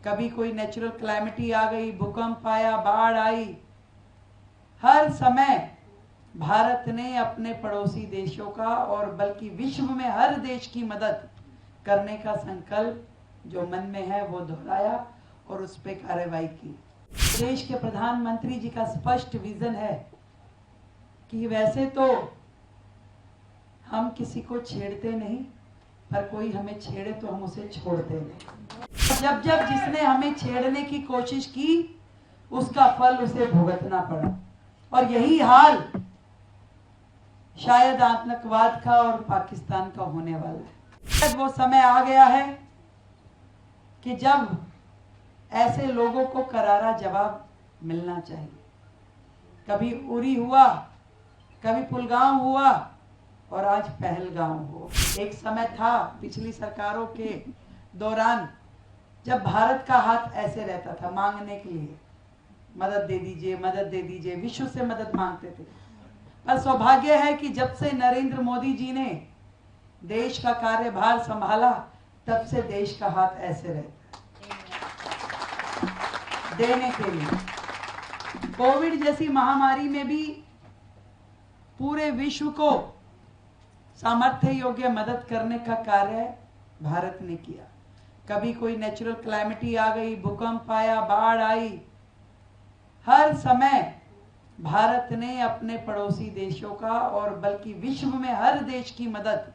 कभी कोई natural calamity आ गई, भूकंप आया, बाढ़ आई, हर समय भारत ने अपने पड़ोसी देशों का और बल्कि विश्व में हर देश की मदद करने का संकल्प जो मन में है वो दोहराया और उस पर कार्रवाई की। देश के प्रधानमंत्री जी का स्पष्ट विजन है कि वैसे तो हम किसी को छेड़ते नहीं, पर कोई हमें छेड़े तो हम उसे छोड़ते नहीं। जब जब जिसने हमें छेड़ने की कोशिश की उसका फल उसे भुगतना पड़ा, और यही हाल शायद आतंकवाद का और पाकिस्तान का होने वाला है। शायद वो समय आ गया है कि जब ऐसे लोगों को करारा जवाब मिलना चाहिए। कभी उरी हुआ, कभी पुलगांव हुआ और आज पहलगांव हो। एक समय था पिछली सरकारों के दौरान जब भारत का हाथ ऐसे रहता था मांगने के लिए, मदद दे दीजिए, मदद दे दीजिए, विश्व से मदद मांगते थे। पर सौभाग्य है कि जब से नरेंद्र मोदी जी ने देश का कार्यभार संभाला तब से देश का हाथ ऐसे रहता है देने के लिए। कोविड जैसी महामारी में भी पूरे विश्व को सामर्थ्य योग्य मदद करने का कार्य भारत ने किया। कभी कोई नेचुरल क्लैमिटी आ गई, भूकंप आया, बाढ़ आई, हर समय भारत ने अपने पड़ोसी देशों का और बल्कि विश्व में हर देश की मदद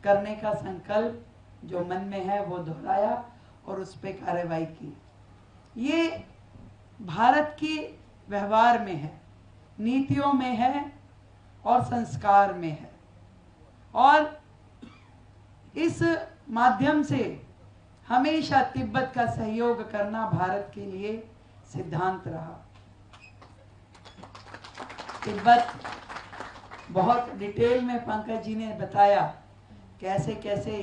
करने का संकल्प जो मन में है वो दोहराया और उस पर कार्रवाई की। ये भारत के व्यवहार में है, नीतियों में है और संस्कार में है, और इस माध्यम से हमेशा तिब्बत का सहयोग करना भारत के लिए सिद्धांत रहा। तिब्बत बहुत डिटेल में पंकज जी ने बताया कैसे कैसे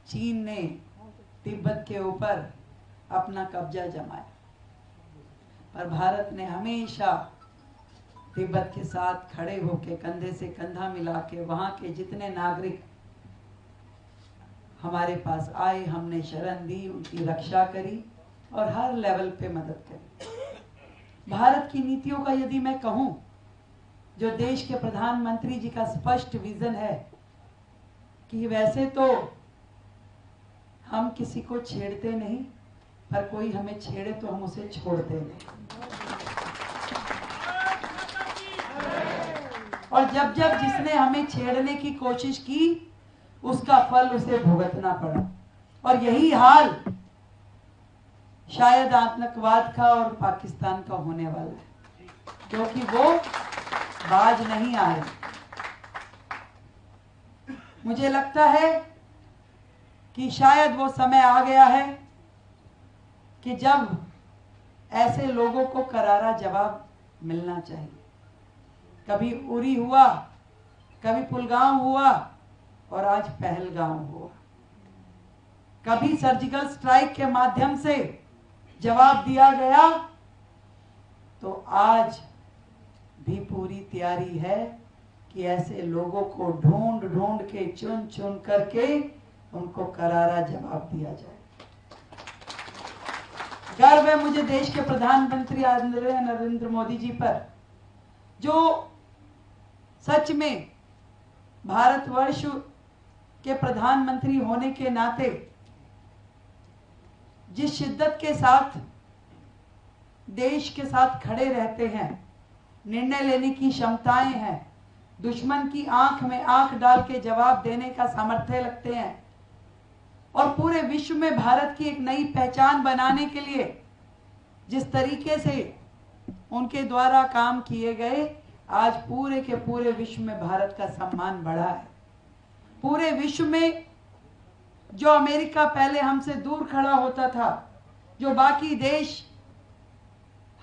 चीन ने तिब्बत के ऊपर अपना कब्जा जमाया, पर भारत ने हमेशा तिब्बत के साथ खड़े होकर कंधे से कंधा मिला के वहां के जितने नागरिक हमारे पास आए हमने शरण दी, उनकी रक्षा करी और हर लेवल पे मदद करी। भारत की नीतियों का यदि मैं कहूं, जो देश के प्रधानमंत्री जी का स्पष्ट विजन है कि वैसे तो हम किसी को छेड़ते नहीं, पर कोई हमें छेड़े तो हम उसे छोड़ते नहीं। और जब जब जिसने हमें छेड़ने की कोशिश की उसका फल उसे भुगतना पड़ा, और यही हाल शायद आतंकवाद का और पाकिस्तान का होने वाला है, क्योंकि वो बाज नहीं आए। मुझे लगता है कि शायद वो समय आ गया है कि जब ऐसे लोगों को करारा जवाब मिलना चाहिए। कभी उरी हुआ, कभी पुलगांव हुआ और आज पहलगांव हुआ। कभी सर्जिकल स्ट्राइक के माध्यम से जवाब दिया गया, तो आज भी पूरी तैयारी है कि ऐसे लोगों को ढूंढ ढूंढ के चुन चुन करके उनको करारा जवाब दिया जाए। गर्व है मुझे देश के प्रधानमंत्री नरेंद्र मोदी जी पर, जो सच में भारतवर्ष के प्रधानमंत्री होने के नाते जिस शिद्दत के साथ देश के साथ खड़े रहते हैं, निर्णय लेने की क्षमताएं हैं, दुश्मन की आंख में आंख डाल के जवाब देने का सामर्थ्य रखते हैं, और पूरे विश्व में भारत की एक नई पहचान बनाने के लिए जिस तरीके से उनके द्वारा काम किए गए, आज पूरे के पूरे विश्व में भारत का सम्मान बढ़ा है। पूरे विश्व में जो अमेरिका पहले हमसे दूर खड़ा होता था, जो बाकी देश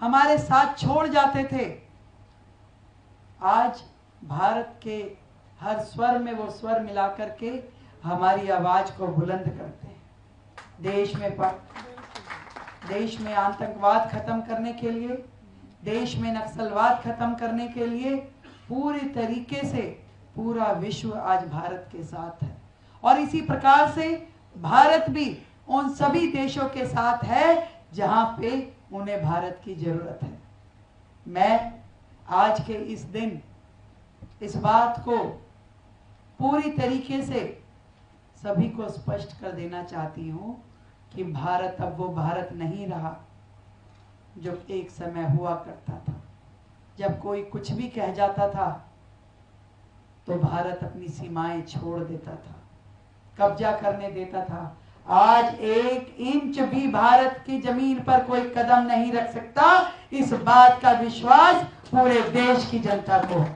हमारे साथ छोड़ जाते थे, आज भारत के हर स्वर में वो स्वर मिला करके हमारी आवाज को बुलंद करते हैं। देश में आतंकवाद खत्म करने के लिए, देश में नक्सलवाद खत्म करने के लिए पूरी तरीके से पूरा विश्व आज भारत के साथ है, और इसी प्रकार से भारत भी उन सभी देशों के साथ है जहां पे उन्हें भारत की जरूरत है। मैं आज के इस दिन इस बात को पूरी तरीके से सभी को स्पष्ट कर देना चाहती हूं कि भारत अब वो भारत नहीं रहा जो एक समय हुआ करता था। जब कोई कुछ भी कह जाता था तो भारत अपनी सीमाएं छोड़ देता था, कब्जा करने देता था। आज 1 इंच भी भारत की जमीन पर कोई कदम नहीं रख सकता, इस बात का विश्वास पूरे देश की जनता को है।